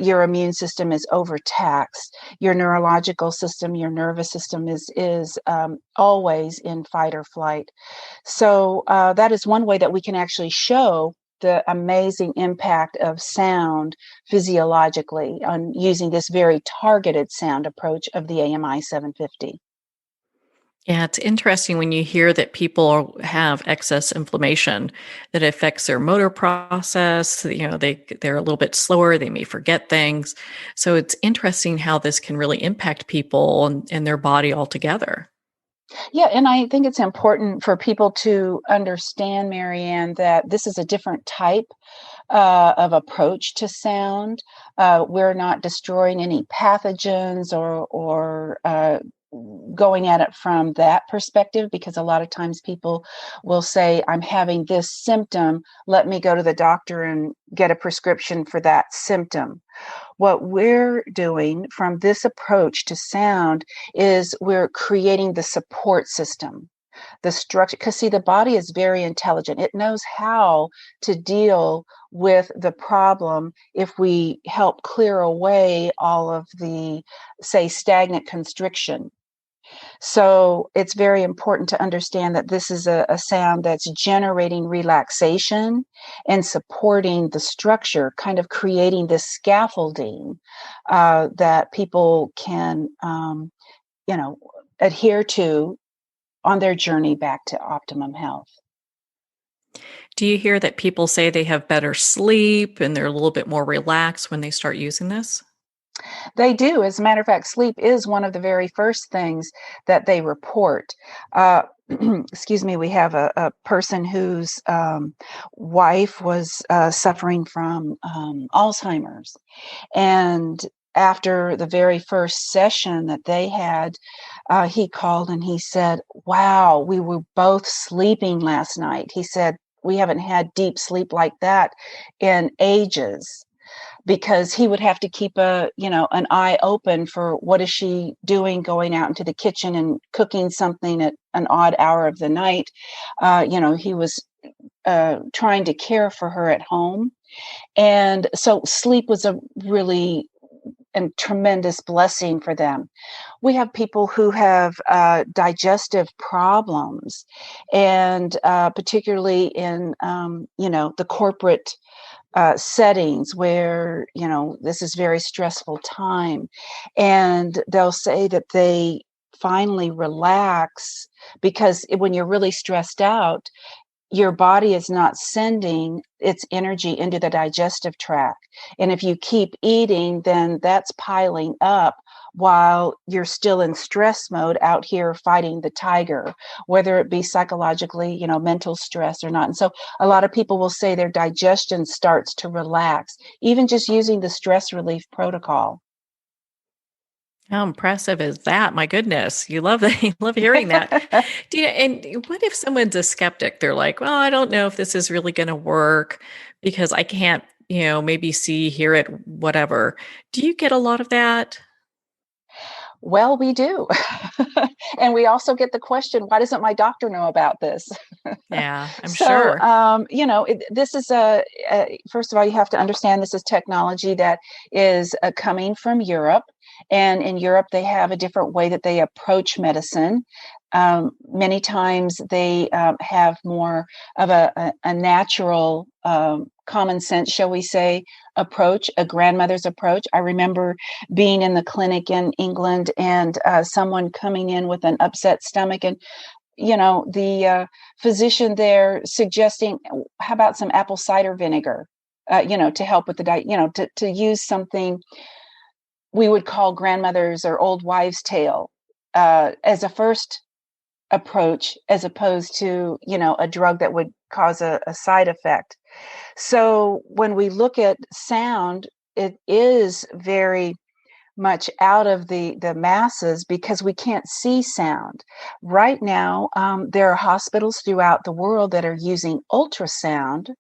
Your immune system is overtaxed. Your neurological system, your nervous system is always in fight or flight. So that is one way that we can actually show the amazing impact of sound physiologically on using this very targeted sound approach of the AMI 750. Yeah, it's interesting when you hear that people have excess inflammation that affects their motor process. They're a little bit slower. They may forget things. So it's interesting how this can really impact people and their body altogether. Yeah, and I think it's important for people to understand, Marianne, that this is a different type of approach to sound. We're not destroying any pathogens or going at it from that perspective, because a lot of times people will say, I'm having this symptom, let me go to the doctor and get a prescription for that symptom. What we're doing from this approach to sound is we're creating the support system, the structure, because see, the body is very intelligent. It knows how to deal with the problem if we help clear away all of the, say, stagnant constriction. So it's very important to understand that this is a sound that's generating relaxation and supporting the structure, kind of creating this scaffolding that people can, adhere to on their journey back to optimum health. Do you hear that people say they have better sleep and they're a little bit more relaxed when they start using this? They do. As a matter of fact, sleep is one of the very first things that they report. Excuse me, we have a person whose wife was suffering from Alzheimer's. And after the very first session that they had, he called and he said, wow, we were both sleeping last night. He said, we haven't had deep sleep like that in ages, because he would have to keep an eye open for what is she doing, going out into the kitchen and cooking something at an odd hour of the night. He was trying to care for her at home. And so sleep was a really and tremendous blessing for them. We have people who have digestive problems, and particularly in the corporate settings where this is very stressful time, and they'll say that they finally relax, because when you're really stressed out, your body is not sending its energy into the digestive tract. And if you keep eating, then that's piling up while you're still in stress mode out here fighting the tiger, whether it be psychologically, mental stress or not. And so a lot of people will say their digestion starts to relax, even just using the stress relief protocol. How impressive is that? My goodness. You love that. You love hearing that. And what if someone's a skeptic? They're like, well, I don't know if this is really going to work because I can't, maybe see, hear it, whatever. Do you get a lot of that? Well, we do. And we also get the question, why doesn't my doctor know about this? Yeah, I'm So, sure. this is first of all, you have to understand this is technology that is coming from Europe. And in Europe, they have a different way that they approach medicine. Many times they have more of a natural, common sense, shall we say, approach, a grandmother's approach. I remember being in the clinic in England and someone coming in with an upset stomach, and the physician there suggesting, how about some apple cider vinegar, to help with the diet, to use something we would call grandmother's or old wives' tale as a first approach, as opposed to, a drug that would cause a side effect. So when we look at sound, it is very much out of the masses because we can't see sound. Right now, there are hospitals throughout the world that are using ultrasound.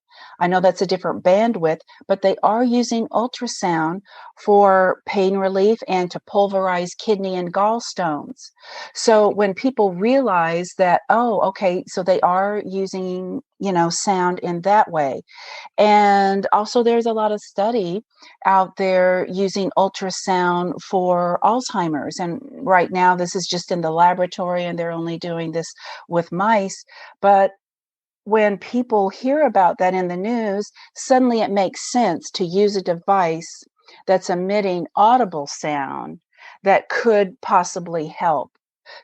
I know that's a different bandwidth, but they are using ultrasound for pain relief and to pulverize kidney and gallstones. So when people realize that, oh, okay, so they are using, sound in that way. And also, there's a lot of study out there using ultrasound for Alzheimer's. And right now, this is just in the laboratory, and they're only doing this with mice. But when people hear about that in the news, suddenly it makes sense to use a device that's emitting audible sound that could possibly help.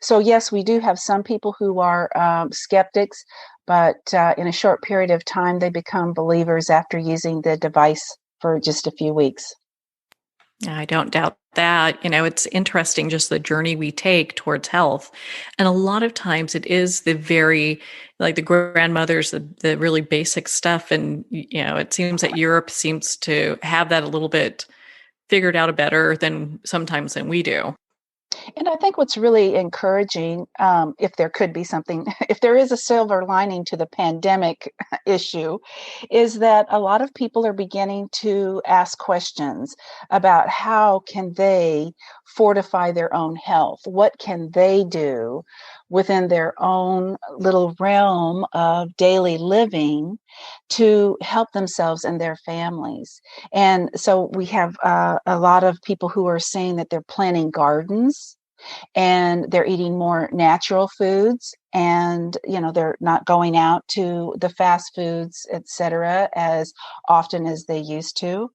So yes, we do have some people who are skeptics, but in a short period of time, they become believers after using the device for just a few weeks. I don't doubt that. It's interesting just the journey we take towards health. And a lot of times it is the very, like the grandmothers, the really basic stuff. And, it seems that Europe seems to have that a little bit figured out better than sometimes than we do. And I think what's really encouraging, if there could be something, if there is a silver lining to the pandemic issue, is that a lot of people are beginning to ask questions about how can they fortify their own health? What can they do within their own little realm of daily living to help themselves and their families? And so we have a lot of people who are saying that they're planting gardens and they're eating more natural foods, and they're not going out to the fast foods, etc., as often as they used to.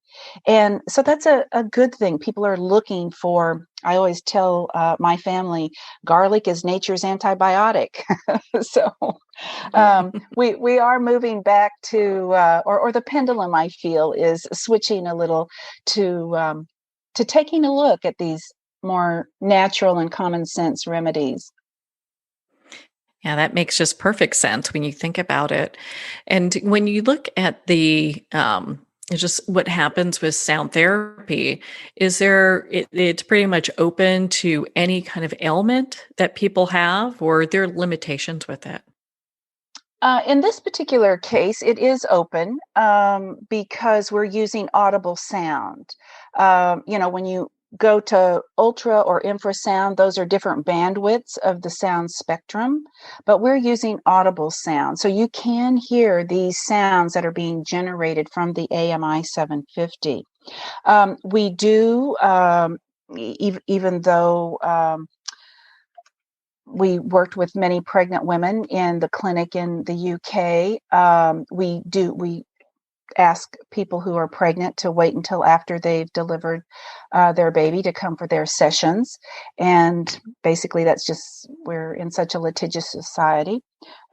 And so that's a good thing. People are looking for, I always tell my family, garlic is nature's antibiotic. So we are moving back to or the pendulum, I feel, is switching a little to taking a look at these more natural and common sense remedies. Yeah, that makes just perfect sense when you think about it. And when you look at the just what happens with sound therapy, it's pretty much open to any kind of ailment that people have, or are there limitations with it? In this particular case, it is open because we're using audible sound. When you go to ultra or infrasound, those are different bandwidths of the sound spectrum, but we're using audible sound. So you can hear these sounds that are being generated from the AMI 750. We do, even though we worked with many pregnant women in the clinic in the UK, we ask people who are pregnant to wait until after they've delivered their baby to come for their sessions. And basically that's just, we're in such a litigious society.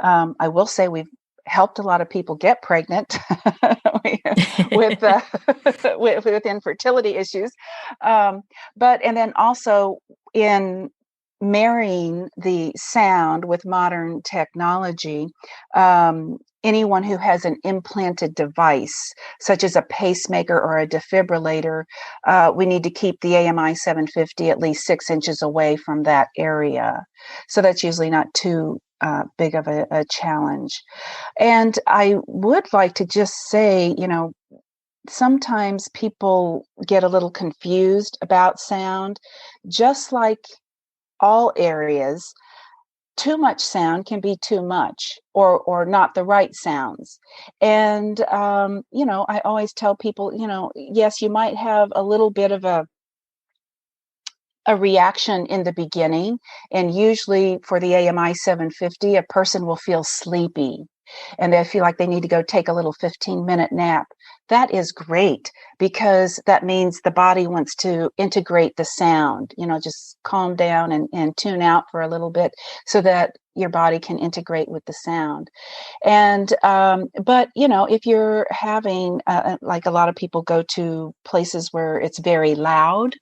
I will say we've helped a lot of people get pregnant with, with infertility issues. And then also in marrying the sound with modern technology, anyone who has an implanted device, such as a pacemaker or a defibrillator, we need to keep the AMI 750 at least 6 inches away from that area. So that's usually not too big of a challenge. And I would like to just say, sometimes people get a little confused about sound, just like all areas. Too much sound can be too much or not the right sounds. And, I always tell people, yes, you might have a little bit of a reaction in the beginning. And usually for the AMI 750, a person will feel sleepy and they feel like they need to go take a little 15-minute nap, that is great, because that means the body wants to integrate the sound, just calm down and tune out for a little bit so that your body can integrate with the sound. And but if you're having like a lot of people go to places where it's very loud,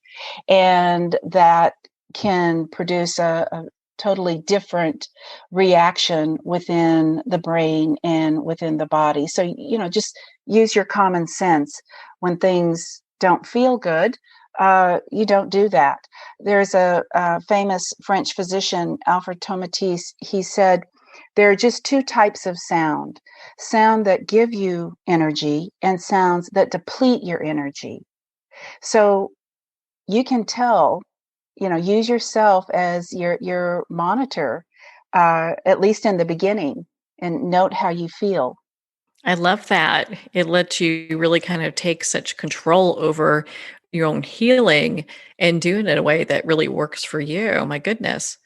and that can produce a totally different reaction within the brain and within the body. So, just use your common sense. When things don't feel good, you don't do that. There's a famous French physician, Alfred Tomatis. He said, there are just two types of sound that give you energy and sounds that deplete your energy. So you can tell, use yourself as your monitor, at least in the beginning, and note how you feel. I love that. It lets you really kind of take such control over your own healing and do it in a way that really works for you. My goodness.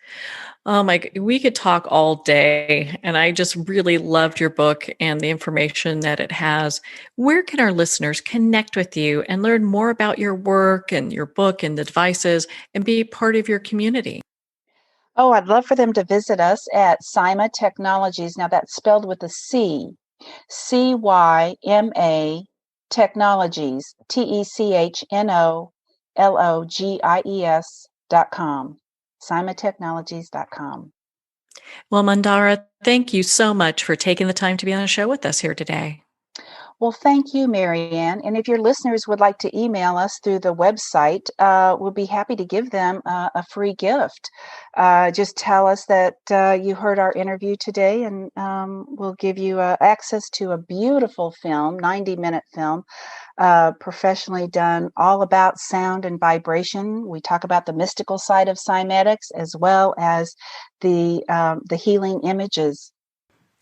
We could talk all day, and I just really loved your book and the information that it has. Where can our listeners connect with you and learn more about your work and your book and the devices and be part of your community? Oh, I'd love for them to visit us at Cyma Technologies. Now that's spelled with a C, CYMA Technologies, TECHNOLOGIES.com. CymaTechnologies.com. Well, Mandara, thank you so much for taking the time to be on the show with us here today. Well, thank you, Marianne. And if your listeners would like to email us through the website, we'll be happy to give them a free gift. Just tell us that you heard our interview today, and we'll give you access to a beautiful film, 90-minute film, professionally done, all about sound and vibration. We talk about the mystical side of cymatics as well as the healing images.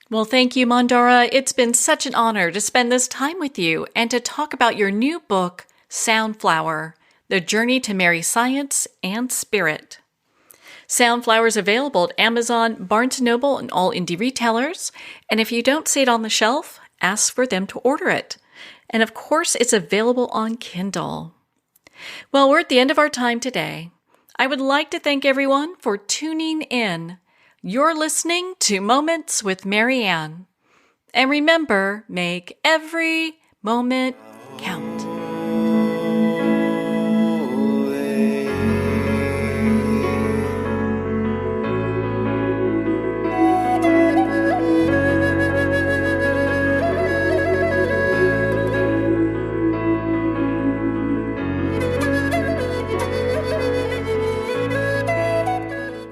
Well, thank you, Mandara. It's been such an honor to spend this time with you and to talk about your new book, Soundflower, The Journey to Marry Science and Spirit. Soundflower is available at Amazon, Barnes & Noble, and all indie retailers. And if you don't see it on the shelf, ask for them to order it. And of course, it's available on Kindle. Well, we're at the end of our time today. I would like to thank everyone for tuning in. You're listening to Moments with Marianne. And remember, make every moment count.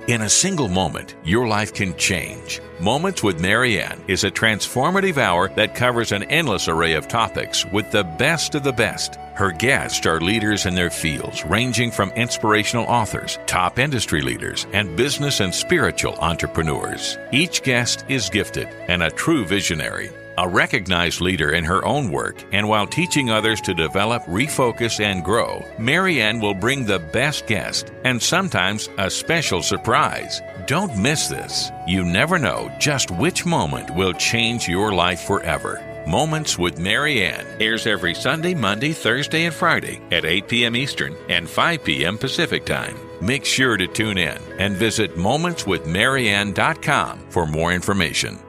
In a single moment, your life can change. Moments with Marianne is a transformative hour that covers an endless array of topics with the best of the best. Her guests are leaders in their fields, ranging from inspirational authors, top industry leaders, and business and spiritual entrepreneurs. Each guest is gifted and a true visionary. A recognized leader in her own work, and while teaching others to develop, refocus, and grow, Marianne will bring the best guest and sometimes a special surprise. Don't miss this. You never know just which moment will change your life forever. Moments with Marianne airs every Sunday, Monday, Thursday, and Friday at 8 p.m. Eastern and 5 p.m. Pacific Time. Make sure to tune in and visit momentswithmarianne.com for more information.